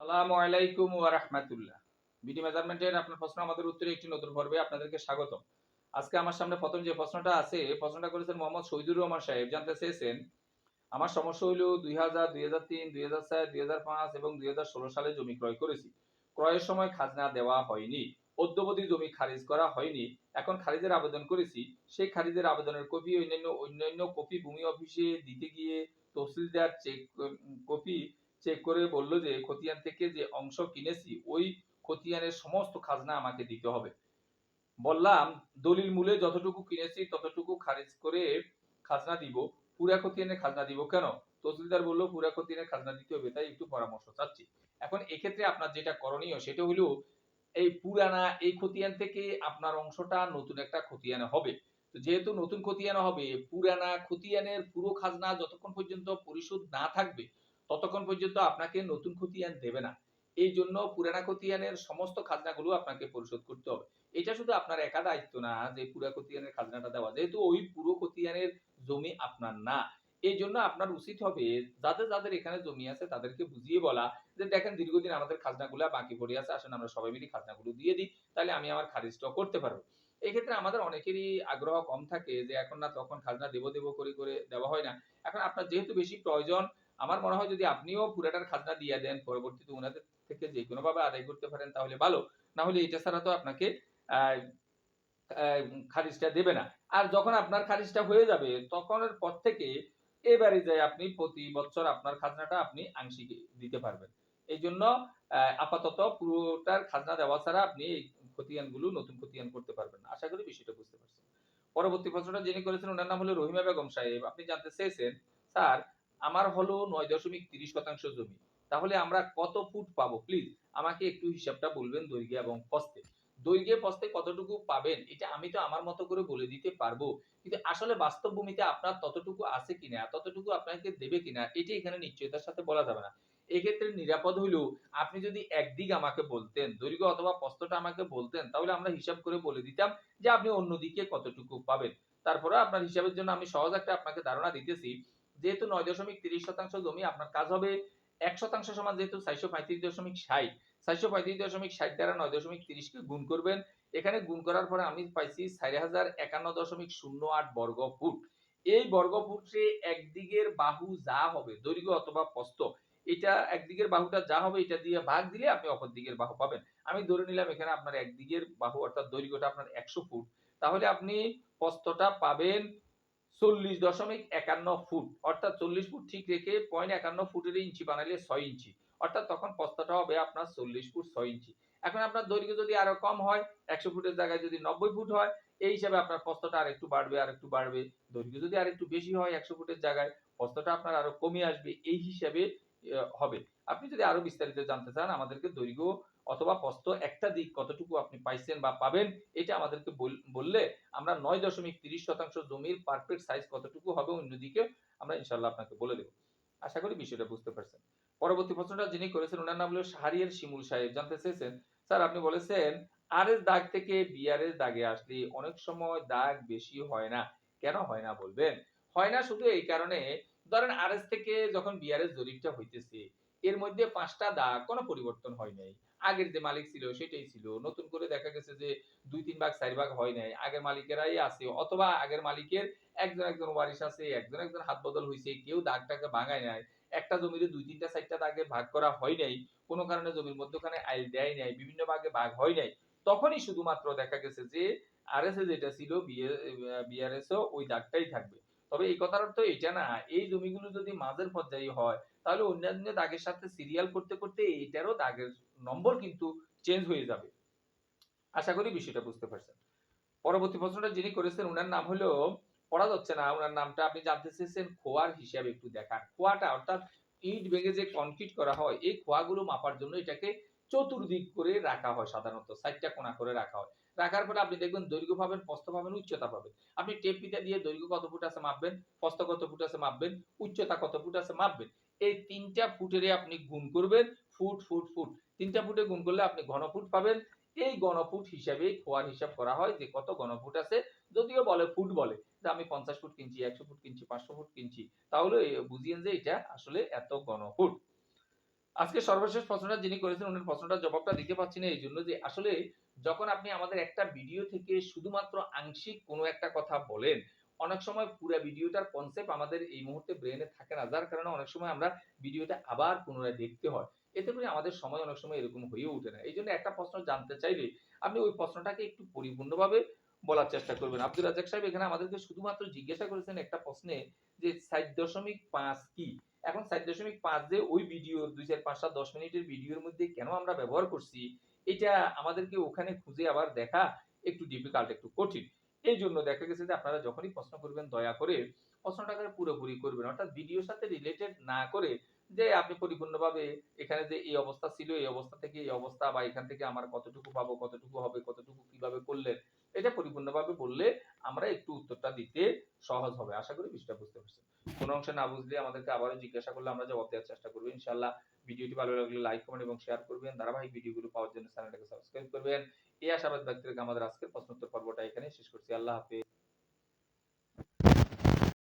আসসালামু আলাইকুম ওয়া রাহমাতুল্লাহ। বিডি মেজারমেন্টের আপনার প্রশ্ন আমাদের উত্তরে একটি নতুন পর্বে আপনাদেরকে স্বাগতম। আজকে আমার সামনে প্রথম যে প্রশ্নটা আছে, প্রশ্নটা করেছেন মোহাম্মদ শহীদুর রহমান সাহেব। জানতে চেয়েছেন, আমার সমস্যা হইল ২০০০, ২০০৩, ২০০৪, ২০০৫ এবং ২০১৬ সালে জমি ক্রয় করেছি। ক্রয়ের সময় খাজনা দেওয়া হয়নি। অদ্যাবধি জমি খারিজ করা হয়নি। এখন খারিজের আবেদন করেছি। সেই খারিজের আবেদনের কপি অন্যান্য কপি ভূমি অফিসে দিতে গিয়ে তহসিলদার কপি চেক করে বলল যে খতিয়ান থেকে যে অংশ কিনেছি ওই খতিয়ানের সমস্ত খাজনা আমাকে দিতে হবে। বললাম দলিল মূলে যতটুকু কিনেছি ততটুকু খারিজ করে খাজনা দিব, পুরা খতিয়ানের খাজনা দিব কেন? তহসিলদার বলল পুরা খতিয়ানের খাজনা দিতে হবে, তাই একটু পরামর্শ চাচ্ছি। এখন এক্ষেত্রে আপনার যেটা করণীয় সেটা হলো এই পুরানা এই খতিয়ান থেকে আপনার অংশটা নতুন একটা খতিয়ানে হবে। তো যেহেতু নতুন খতিয়ানে হবে, পুরানা খতিয়ানের পুরো খাজনা যতক্ষণ পর্যন্ত পরিশোধ না থাকবে ততক্ষণ পর্যন্ত আপনাকে নতুন খতিয়ান দেবে না। এই জন্য পুরানা খতিয়ানের সমস্ত খাজনাগুলো আপনাকে পরিশোধ করতে হবে। এটা শুধু আপনার একা দায়িত্ব না যে পুরা খতিয়ানের খাজনাটা দেওয়া, যেহেতু ওই পুরো খতিয়ানের জমি আপনার না। এই জন্য আপনার উচিত হবে যাদের এখানে জমি আছে তাদেরকে বুঝিয়ে বলা যে দেখেন দীর্ঘদিন আমাদের খাজনাগুলা বাকি পড়ে আছে, আসেন আমরা সবাই মিলে খাজনাগুলো দিয়ে দিই, তাহলে আমি আমার খারিজটাও করতে পারবো। এক্ষেত্রে আমাদের অনেকেরই আগ্রহ কম থাকে যে এখন না তখন খাজনা দেব করে দেওয়া হয় না। এখন আপনার যেহেতু বেশি প্রয়োজন, আমার মনে হয় যদি আপনিও পুরাটার খাজনা দিয়ে দেন, পরবর্তীতে উনাদের থেকে যেকোনোভাবে আদায় করতে পারেন তাহলে ভালো। না হলে এটা ছাড়া তো আপনাকে আ আ খারিজটা দেবে না। আর যখন আপনার খারিজটা হয়ে যাবে তখনের পর থেকে এবারে যায়ে আপনি প্রতি বছর আপনার খাজনাটা আপনি আংশিক দিতে পারবেন। এইজন্য আপাতত পুরোটার খাজনা দেওয়া ছাড়া আপনি এই খতিয়ানগুলো নতুন খতিয়ান করতে পারবেন না। আশা করি বিষয়টা বুঝতে পারছেন। পরবর্তী প্রশ্নটা যিনি করেছেন উনার নাম হলো রহিমা বেগম সাহেব। আপনি জানতে চেয়েছেন, স্যার আমার হলো ৯.৩০% জমি। তাহলে আমরা কত ফুট পাবো প্লিজ? আমাকে একটু হিসাবটা বলবেন দৈর্ঘ্যে এবং প্রস্থে। দৈর্ঘ্যে প্রস্থে কতটুকু পাবেন এটা আমি তো আমার মতো করে বলে দিতে পারবো। কিন্তু আসলে বাস্তব ভূমিতে আপনার ততটুকু আছে কিনা, ততটুকু আপনাকে দেবে কিনা এটি এখানে নিশ্চয়তার সাথে বলা যাবে না। এক্ষেত্রে নিরাপদ হইলেও আপনি যদি একদিক আমাকে বলতেন, দৈর্ঘ্য অথবা প্রস্থটা আমাকে বলতেন তাহলে আমরা হিসাব করে বলে দিতাম যে আপনি অন্যদিকে কতটুকু পাবেন। তারপরেও আপনার হিসাবের জন্য আমি সহজ একটা আপনাকে ধারণা দিতেছি। যেহেতু ৯.৩০% জমি আপনার কাজ হবে ১% সমান যেহেতু ৪৩৫.৬০ ৪৩৫.৬০ দ্বারা ৯.৩০ কে গুণ করবেন। এখানে গুণ করার পরে আমি পাইছি ৪০৫১.০৮ বর্গ ফুট। এই বর্গ ফুটে একদিকের বাহু যা হবে দৈর্ঘ্য অথবা প্রস্থ, এটা একদিকের বাহুটা যা হবে এটা দিয়ে ভাগ দিলে আপনি অপর দিকের বাহু পাবেন। আমি ধরে নিলাম এখানে আপনার একদিকের বাহু অর্থাৎ দৈর্ঘ্যটা আপনার ১০০ ফুট। তাহলে আপনি প্রস্থটা পাবেন ৪০.৫১ ফুট। অর্থাৎ ৪০ ফুট ঠিক রেখে ৫১ ফুটের ইঞ্চি বানাইলে ৬ ইঞ্চি। অর্থাৎ তখন প্রস্থটা হবে আপনার ৪০ ফুট ৬ ইঞ্চি। এখন আপনার দৈর্ঘ্য যদি আরো কম হয়, ১০০ ফুটের জায়গায় যদি ৯০ ফুট হয়, এই হিসাবে আপনার প্রস্থটা আরেকটু বাড়বে, আরেকটু বাড়বে। দৈর্ঘ্য যদি আরেকটু বেশি হয় ১০০ ফুটের জায়গায়, প্রস্থটা আপনার আরো কমে আসবে। এই হিসাবে হবে। আপনি যদি আরো বিস্তারিত জানতে চান আমাদেরকে দৈর্ঘ্য অথবা প্রস্থ একটা দিক কতটুকু আপনি পাইছেন বা পাবেন এটা আমাদেরকে বললে আমরা ৯.৩০% জমির পারফেক্ট সাইজ কতটুকু হবে অন্যদিকে আমরা ইনশাআল্লাহ আপনাকে বলে দেব। আশা করি বিষয়টা বুঝতে পারছেন। পরবর্তী প্রশ্নটা যিনি করেছেন উনার নাম হলো শাহরিয়ার শিমুল সাহেব। জানতে চেয়েছেন, স্যার আপনি বলেছেন আরএস দাগ থেকে বিআরএস দাগে আসলে অনেক সময় দাগ বেশি হয় না। কেন হয় না বলবেন? হয় না শুধু এই কারণে, ধরেন আরএস থেকে যখন বিআরএস জরিপটা হইতেছে এর মধ্যে ৫ টা দাগ কোন পরিবর্তন হয় নাই। আগের যে মালিক ছিল সেটাই ছিল। নতুন করে দেখা গেছে যে ২-৩ ভাগ ৪ ভাগ হয় নাই। আগের মালিকেরাই আছে অথবা আগের মালিকের একজন ওয়ারিশ আছে, একজন হাত বদল হইছে। কেউ দাগটাকে ভাঙায় নাই। একটা জমিতে ২-৩ টা ৪ টা দাগে ভাগ করা হয় নাই। কোন কারণে জমির মধ্যখানে আইল দেয় নাই। বিভিন্ন ভাগে ভাগ হয় নাই। তখনই শুধুমাত্র দেখা গেছে যে আরএস এ যেটা ছিল বিআরএস ও ওই দাগটাই থাকবে। তবে এই কথার অর্থ এটা না, এই জমিগুলো যদি মাঝের পর্যায়ে হয় তাহলে অন্যান্য দাগের সাথে সিরিয়াল করতে এইটারও দাগের নম্বর কিন্তু চেঞ্জ হয়ে যাবে। আশা করি বিষয়টা বুঝতে পারছেন। পরবর্তী প্রশ্নটা যিনি করেছেন উনার নাম হলো পড়া যাচ্ছে না উনার নামটা, আপনি জানতে চেয়েছেন খোয়ার হিসাব একটু দেখান। খোয়াটা অর্থাৎ ইট ভেঙে যে কনক্রিট করা হয় এই খোয়াগুলো মাপার জন্য এটাকে চতুর্দিক করে রাখা হয় সাধারণত ৪ টা কোণা করে রাখা হয়। রাখার পরে আপনি দেখবেন দৈর্ঘ্য পাবেন, প্রস্থ পাবেন, উচ্চতা পাবেন। আপনি টেপ ফিতা দিয়ে দৈর্ঘ্য কত ফুট আছে মাপবেন, প্রস্থ কত ফুট আছে মাপবেন, উচ্চতা কত ফুট আছে মাপবেন। এই ৩ টা ফুটেরে আপনি গুণ করবেন ফুট, ফুট, ফুট। ৩ টা ফুটে গুণ করলে আপনি ঘনফুট পাবেন। এই ঘনফুট হিসাবে খোয়ার হিসাব করা হয় যে কত ঘনফুট আছে। যদিও বলে ফুট বলে যে আমি ৫০ ফুট কিনছি, ১০০ ফুট কিনছি, ৫০০ ফুট কিনছি। তাহলে বুঝিয়েন যে এটা আসলে এত ঘনফুট। আজকে সর্বশেষ প্রশ্নটা যিনি করেছেন উনার প্রশ্নটার জবাবটা দিতে পারছি না এইজন্য যে আসলে যখন আপনি আমাদের একটা ভিডিও থেকে শুধুমাত্র আংশিক কোনো একটা কথা বলেন, অনেক সময় পুরা ভিডিওটার কনসেপ্ট আমাদের এই মুহূর্তে ব্রেইনে থাকে না। যার কারণে অনেক সময় আমরা ভিডিওটা আবার পুনরায় দেখতে হয়। এতে করে আমাদের সময় অনেক সময় এরকম হয়ে ওঠে না। এইজন্য একটা প্রশ্ন জানতে চাইলে আপনি ওই প্রশ্নটাকে একটু পরিপূর্ণভাবে বলার চেষ্টা করবেন। আব্দুর রাজ্জাক সাহেব এখানে আমাদেরকে শুধুমাত্র জিজ্ঞাসা করেছেন একটা প্রশ্নে যে ৭.৫ কি? এখন ৭.৫ যে ওই ভিডিও ২, ৪, ৫, ৭, ১০ মিনিটের ভিডিওর মধ্যে কেন আমরা ব্যবহার করছি, এটা আমাদেরকে ওখানে খুঁজে আবার দেখা একটু ডিফিকাল্ট, একটু কঠিন। এইজন্য দেখা গেছে যে আপনারা যখনই প্রশ্ন করবেন দয়া করে প্রশ্নটাকে পুরোপুরি করবেন। অর্থাৎ ভিডিওর সাথে রিলেটেড না করে যে আপনি পরিপূর্ণভাবে এখানে যে এই অবস্থা ছিল, এই অবস্থা থেকে এই অবস্থা বা এখান থেকে আমার কতটুকু পাবো, কতটুকু হবে, কতটুকু কিভাবে করলেন, এটা পরিপূর্ণভাবে বললে আমরা একটু উত্তরটা দিতে সহজ হবে। আশা করি বিষয়টা বুঝতে পারছেন। কোন অংশে না বুঝলে আমাদেরকে আবারও জিজ্ঞাসা করলে আমরা জবাব দেওয়ার চেষ্টা করব। ইনশাআল্লাহ ভিডিওটি ভালো লাগলে লাইক, কমেন্ট এবং শেয়ার করবেন। ধারাবাহিক ভিডিওগুলো পাওয়ার জন্য চ্যানেলটাকে সাবস্ক্রাইব করবেন। এই আশাবাদ ব্যক্ত রেখে আমাদের আজকের প্রশ্নোত্তর পর্বটা এখানেই শেষ করছি। আল্লাহ হাফেজ।